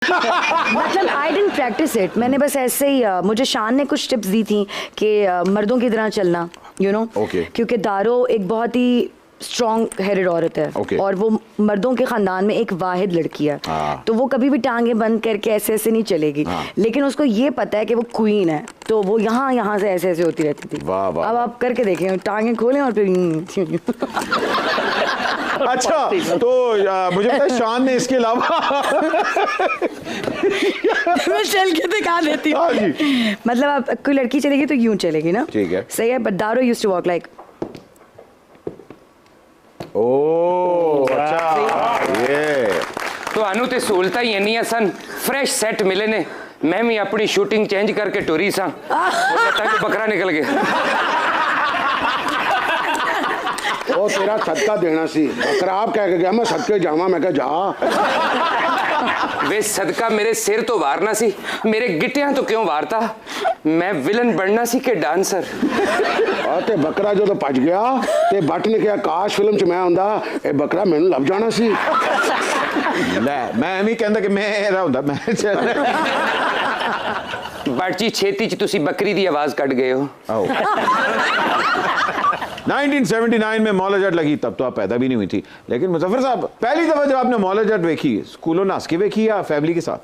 मतलब I didn't practice it, मैंने बस ऐसे ही मुझे शान ने कुछ टिप्स दी थी कि मर्दों की तरह चलना, यू नो, क्योंकि दारो एक बहुत ही स्ट्रॉन्ग हेडेड औरत है और वो मर्दों के खानदान में एक वाहिद लड़की है, तो वो कभी भी टांगे बंद करके ऐसे ऐसे नहीं चलेगी, लेकिन उसको ये पता है कि वो क्वीन है, तो वो यहाँ से ऐसे ऐसे होती रहती थी। अब आप करके देखें, टांगे खोलें और फिर अच्छा, तो मुझे पता है शान ने इसके अलावा मैं चल के दिखा देती हूँ। मतलब आप कोई लड़की चलेगी तो यूं चलेगी ना, ठीक है, सही है, बट दारो used to walk like. Oh अच्छा, ये ਤੁਹਾਨੂੰ ਤੇ ਸਹੂਲਤਾਂ ਹੀ ਇੰਨੀਆਂ ਸਨ, ਫਰੈਸ਼ ਸੈੱਟ ਮਿਲੇ ਨੇ, ਮੈਂ ਵੀ ਆਪਣੀ ਸ਼ੂਟਿੰਗ ਚੇਂਜ ਕਰਕੇ ਟੁਰੀ ਸਾਂ, ਉਹਦਾ ਤੱਕ ਬੱਕਰਾ ਨਿਕਲ ਗਿਆ। ਉਹ ਤੇਰਾ ਸਦਕਾ ਦੇਣਾ ਸੀ, ਖਰਾਬ ਕਹਿ ਕੇ ਗਿਆ, ਮੈਂ ਸਦਕੇ ਜਾਵਾਂ, ਮੈਂ ਕਿਹਾ ਜਾ। ਵੇ ਸਦਕਾ ਮੇਰੇ ਸਿਰ ਤੋਂ ਵਾਰਨਾ ਸੀ, ਮੇਰੇ ਗਿੱਟਿਆਂ ਤੋਂ ਕਿਉਂ ਵਾਰਤਾ? ਮੈਂ ਵਿਲਨ ਬਣਨਾ ਸੀ ਕਿ ਡਾਂਸਰ? ਆ ਤੇ ਬੱਕਰਾ ਜਦੋਂ ਭੱਜ ਗਿਆ ਤੇ ਬੱਟ ਨੇ ਕਿਹਾ ਕਾਸ਼ ਫਿਲਮ 'ਚ ਮੈਂ ਹੁੰਦਾ, ਇਹ ਬੱਕਰਾ ਮੈਨੂੰ ਲੱਭ ਜਾਣਾ ਸੀ। ਲੈ ਮੈਂ ਐਵੇਂ ਕਹਿੰਦਾ ਕਿ ਮੈਂ ਇਹਦਾ ਹੁੰਦਾ, ਮੈਂ बट जी छेती च तुसी बकरी दी आवाज कट गए हो। 1979 में मौला जट लगी, तब तो आप पैदा भी नहीं हुई थी, लेकिन मुजफ्फर साहब पहली दफा जब आपने मौला जट देखी, स्कूलों नास के देखी या फैमिली के साथ?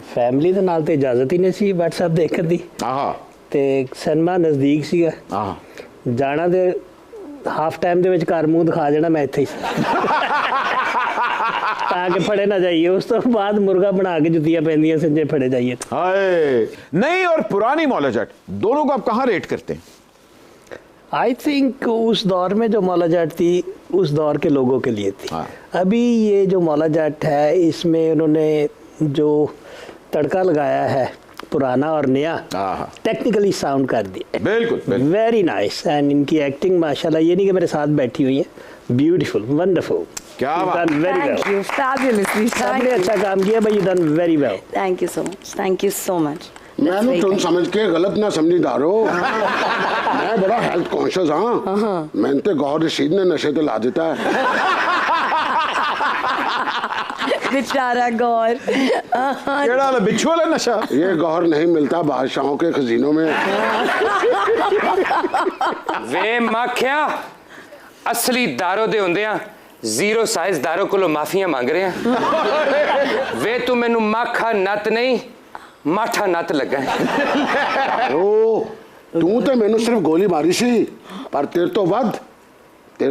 फैमिली ਦੇ ਨਾਲ ਤੇ ਇਜਾਜ਼ਤ ਹੀ ਨਹੀਂ ਸੀ WhatsApp ਦੇਖਣ ਦੀ। ਤੇ ਸਿਨੇਮਾ ਨਜ਼ਦੀਕ ਸੀਗਾ, ਜਾਣਾ ਤੇ ਹਾਫ ਟਾਈਮ ਦੇ ਵਿੱਚ ਘਰ ਮੂੰਹ ਦਿਖਾ ਜਾਣਾ ਮੈਂ ਇੱਥੇ ਹੀ, ਤਾਂ ਕਿ ਫੜੇ ਨਾ ਜਾਈਏ। ਉਸ ਤੋਂ ਬਾਅਦ ਮੁਰਗਾ ਬਣਾ ਕੇ ਜੁੱਤੀਆਂ ਪੈਂਦੀਆਂ ਸੀ ਜੇ ਫੜੇ जाइए। हाय नई और पुरानी मौला जट दोनों को आप कहाँ रेट करते हैं? आई थिंक उस दौर में जो मौला जाट थी उस दौर के लोगों के लिए थी। अभी ये जो मौला जाट है इसमें उन्होंने जो तड़का लगाया है पुराना और नया, टेक्निकली साउंड कर दिया, बिल्कुल वेरी नाइस। एंड इनकी एक्टिंग माशाल्लाह, ये नहीं कि मेरे साथ बैठी हुई है, ब्यूटीफुल, वंडरफुल, क्या बात, very well, thank you, fabulously, सबने अच्छा काम किया भाई, you done very well, thank you so much, thank you so much. मैंने तुम समझ के गलत ना समझीदारो, मैं बड़ा हेल्थ कॉन्शियस हाँ, मैंने तो गौर रशीद ने नशे तो ला देता है। बेचारा गौर, बिच्छू वाला नशा, ये गौर नहीं मिलता बादशाहों के खजीनों में। वे माखिया असली दारो दे हुंदियां जीरो साइज दारो कोलों माफियां मांग रहे हैं। वे तू मैनू माखा नत नहीं माठा नत लगा। ओ तू तो मैनू सिर्फ गोली मारी सी, पर तेरे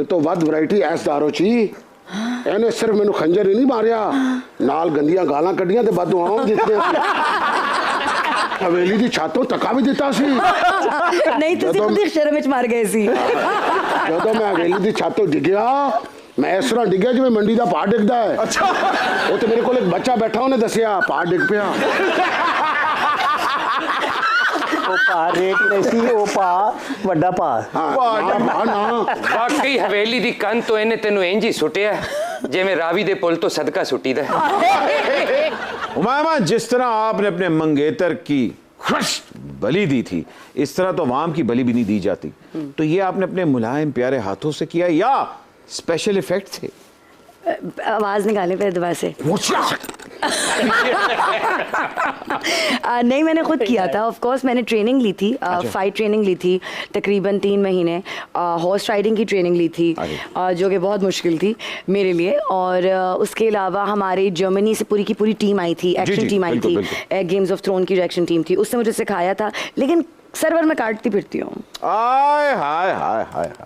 तो वध वैरायटी ऐस दारो ची। ਇਹਨੇ ਸਿਰਫ ਮੈਨੂੰ ਖੰਜਰ ਹੀ ਨਹੀਂ ਮਾਰਿਆ, ਨਾਲ ਗੰਦੀਆਂ ਗਾਲਾਂ ਕੱਢੀਆਂ ਤੇ ਬਦਦੁਆਵਾਂ ਦਿੱਤੀਆਂ ਸੀ। ਹਵੇਲੀ ਦੀ ਛਾਤੋਂ ਤੱਕਾ ਵੀ ਦਿੱਤਾ ਸੀ। ਨਹੀਂ ਤੁਸੀਂ ਉਹਦੀ ਸ਼ਰਮ ਵਿੱਚ ਮਰ ਗਏ ਸੀ। ਜਦੋਂ ਮੈਂ ਹਵੇਲੀ ਦੀ ਛਾਤੋਂ ਡਿੱਗਿਆ, ਮੈਂ ਇਸ ਤਰ੍ਹਾਂ ਡਿੱਗਿਆ ਜਿਵੇਂ ਮੰਡੀ ਦਾ ਪਹਾੜ ਡਿੱਗਦਾ ਹੈ। ਅੱਛਾ, ਉਹ ਤੇ ਮੇਰੇ ਕੋਲ ਇੱਕ ਬੱਚਾ ਬੈਠਾ, ਉਹਨੇ ਦੱਸਿਆ ਪਹਾੜ ਡਿੱਗ ਪਿਆ। वाकई हवेली दी कंध तो इन्हें तेनू इंज ही सुटिया जिवें रावी दे पुल तो सदका सुटीदा। उमामा, जिस तरह आपने अपने मंगेतर की बलि दी थी, इस तरह तो अवाम की बलि भी नहीं दी जाती, तो ये आपने अपने मुलायम प्यारे हाथों से किया या स्पेशल इफेक्ट थे? आवाज निकाले फिर दोबारा से। नहीं, मैंने खुद किया था, ऑफ कोर्स मैंने ट्रेनिंग ली थी, फाइट ट्रेनिंग ली थी तकरीबन 3 महीने, हॉर्स राइडिंग की ट्रेनिंग ली थी, जो कि बहुत मुश्किल थी मेरे लिए। और उसके अलावा हमारे जर्मनी से पूरी की पूरी टीम आई थी, एक्शन टीम आई थी, गेम्स ऑफ थ्रोन की जो एक्शन टीम थी, उसने मुझे सिखाया था, लेकिन सर्वर में काटती फिरती हूँ। हाय हाय हाय हाय।